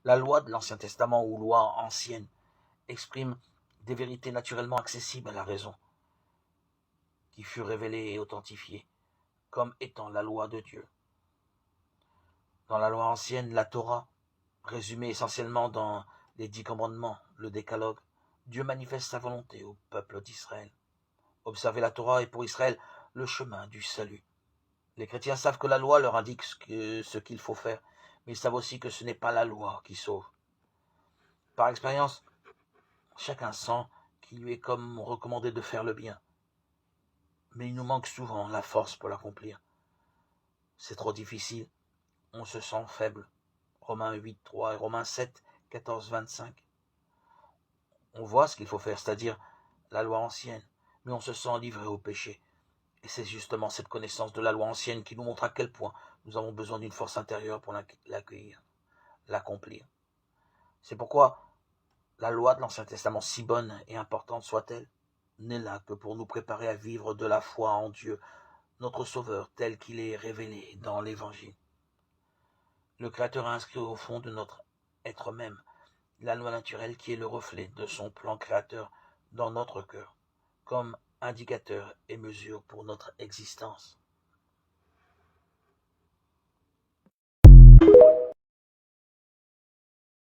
La loi de l'Ancien Testament ou loi ancienne exprime des vérités naturellement accessibles à la raison, qui furent révélées et authentifiées comme étant la loi de Dieu. Dans la loi ancienne, la Torah, résumée essentiellement dans les 10 commandements, le décalogue, Dieu manifeste sa volonté au peuple d'Israël. Observer la Torah est pour Israël le chemin du salut. Les chrétiens savent que la loi leur indique ce qu'il faut faire, mais ils savent aussi que ce n'est pas la loi qui sauve. Par expérience, chacun sent qu'il lui est comme recommandé de faire le bien, mais il nous manque souvent la force pour l'accomplir. C'est trop difficile, on se sent faible. Romains 8, 3 et Romains 7, 14, 25. On voit ce qu'il faut faire, c'est-à-dire la loi ancienne, mais on se sent livré au péché. Et c'est justement cette connaissance de la loi ancienne qui nous montre à quel point nous avons besoin d'une force intérieure pour l'accueillir, l'accomplir. C'est pourquoi la loi de l'Ancien Testament, si bonne et importante soit-elle, n'est là que pour nous préparer à vivre de la foi en Dieu, notre Sauveur, tel qu'il est révélé dans l'Évangile. Le Créateur a inscrit au fond de notre être même la loi naturelle qui est le reflet de son plan créateur dans notre cœur, comme indicateur et mesure pour notre existence.